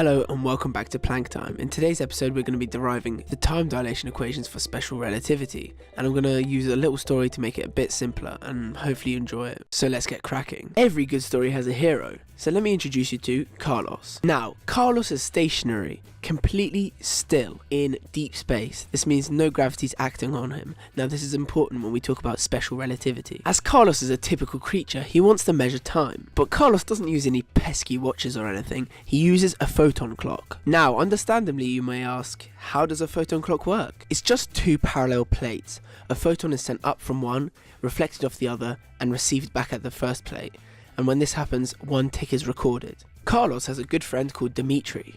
Hello and welcome back to PlanckTime. In today's episode we're going to be deriving the time dilation equations for special relativity, and I'm going to use a little story to make it a bit simpler and hopefully you enjoy it. So let's get cracking. Every good story has a hero, so let me introduce you to Carlos. Now, Carlos is stationary, completely still in deep space. This means no gravity is acting on him. Now this is important when we talk about special relativity. As Carlos is a typical creature, he wants to measure time, but Carlos doesn't use any pesky watches or anything. He uses a photon clock. Now, understandably, you may ask, how does a photon clock work? It's just two parallel plates. A photon is sent up from one, reflected off the other, and received back at the first plate. And when this happens, one tick is recorded. Carlos has a good friend called Dimitri.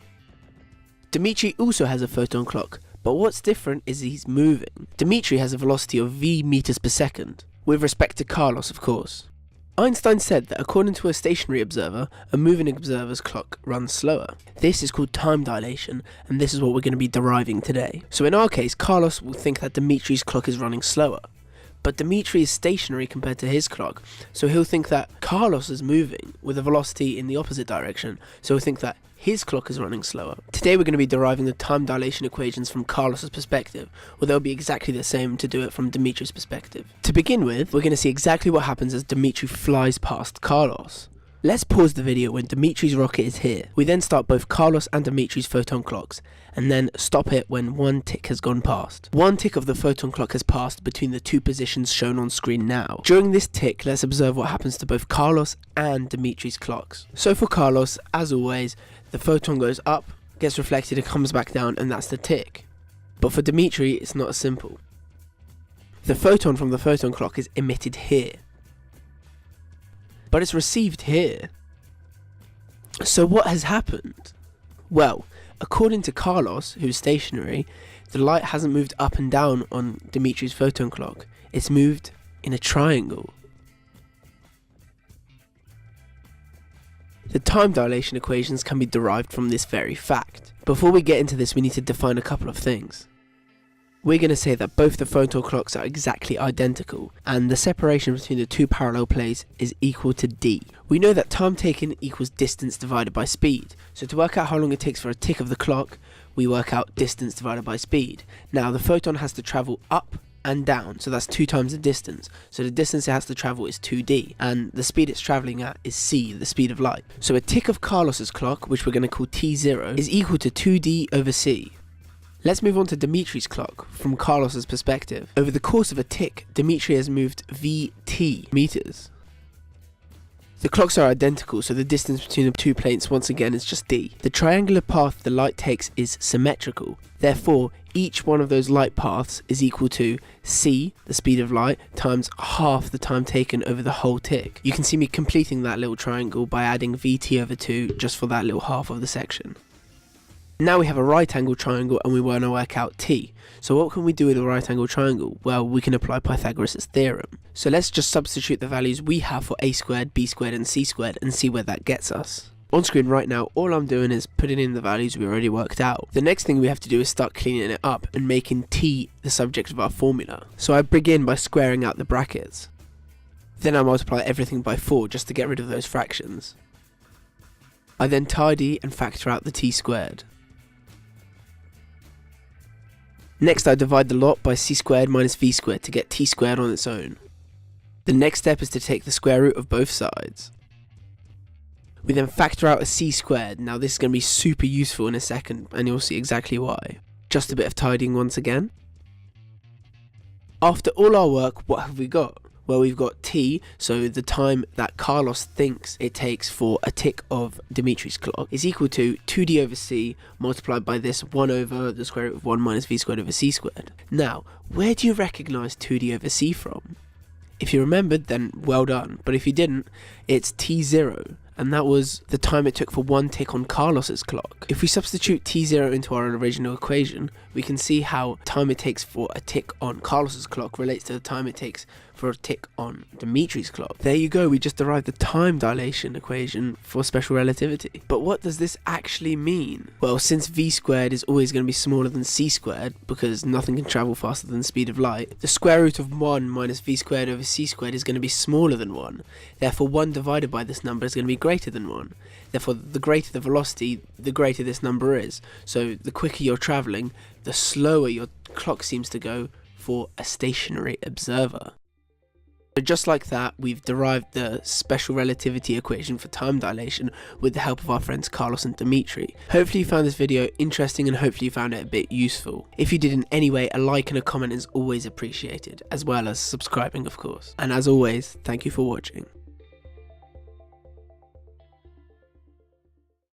Dimitri also has a photon clock, but what's different is he's moving. Dimitri has a velocity of v meters per second, with respect to Carlos, of course. Einstein said that according to a stationary observer, a moving observer's clock runs slower. This is called time dilation, and this is what we're going to be deriving today. So in our case, Carlos will think that Dimitri's clock is running slower. But Dimitri is stationary compared to his clock, so he'll think that Carlos is moving with a velocity in the opposite direction, so he'll think that his clock is running slower. Today we're going to be deriving the time dilation equations from Carlos's perspective, or they'll be exactly the same to do it from Dimitri's perspective. To begin with, we're going to see exactly what happens as Dimitri flies past Carlos. Let's pause the video when Dimitri's rocket is here. We then start both Carlos and Dimitri's photon clocks, and then stop it when one tick has gone past. One tick of the photon clock has passed between the two positions shown on screen now. During this tick, let's observe what happens to both Carlos and Dimitri's clocks. So for Carlos, as always, the photon goes up, gets reflected, and comes back down, and that's the tick. But for Dimitri, it's not as simple. The photon from the photon clock is emitted here, but it's received here. So what has happened? Well, according to Carlos, who's stationary, the light hasn't moved up and down on Dimitri's photon clock. It's moved in a triangle. The time dilation equations can be derived from this very fact. Before we get into this, we need to define a couple of things. We're going to say that both the photon clocks are exactly identical, and the separation between the two parallel plates is equal to d. We know that time taken equals distance divided by speed, so to work out how long it takes for a tick of the clock, we work out distance divided by speed. Now the photon has to travel up and down, so that's 2 times the distance, so the distance it has to travel is 2d, and the speed it's travelling at is c, the speed of light. So a tick of Carlos's clock, which we're going to call t0, is equal to 2d over c. Let's move on to Dimitri's clock, from Carlos's perspective. Over the course of a tick, Dimitri has moved vt meters. The clocks are identical, so the distance between the two plates once again is just d. The triangular path the light takes is symmetrical, therefore each one of those light paths is equal to c, the speed of light, times half the time taken over the whole tick. You can see me completing that little triangle by adding vt over 2 just for that little half of the section. Now we have a right angle triangle and we want to work out t. So what can we do with a right angle triangle? Well, we can apply Pythagoras' theorem. So let's just substitute the values we have for a squared, b squared and c squared and see where that gets us. On screen right now, all I'm doing is putting in the values we already worked out. The next thing we have to do is start cleaning it up and making t the subject of our formula. So I begin by squaring out the brackets. Then I multiply everything by 4 just to get rid of those fractions. I then tidy and factor out the t squared. Next I divide the lot by c squared minus v squared to get t squared on its own. The next step is to take the square root of both sides. We then factor out a c squared. Now this is going to be super useful in a second and you'll see exactly why. Just a bit of tidying once again. After all our work, what have we got? Well, we've got t, so the time that Carlos thinks it takes for a tick of Dimitri's clock is equal to 2d over c multiplied by this 1 over the square root of 1 minus v squared over c squared. Now, where do you recognise 2d over c from? If you remembered, then well done, but if you didn't, it's t0, and that was the time it took for one tick on Carlos's clock. If we substitute t0 into our original equation, we can see how time it takes for a tick on Carlos's clock relates to the time it takes for a tick on Dimitri's clock. There you go, we just derived the time dilation equation for special relativity. But what does this actually mean? Well, since v squared is always going to be smaller than c squared, because nothing can travel faster than the speed of light, the square root of 1 minus v squared over c squared is going to be smaller than 1. Therefore 1 divided by this number is going to be greater than 1. Therefore the greater the velocity, the greater this number is. So the quicker you're travelling, the slower your clock seems to go for a stationary observer. So just like that, we've derived the special relativity equation for time dilation with the help of our friends Carlos and Dimitri. Hopefully you found this video interesting and hopefully you found it a bit useful. If you did in any way, a like and a comment is always appreciated, as well as subscribing of course. And as always, thank you for watching.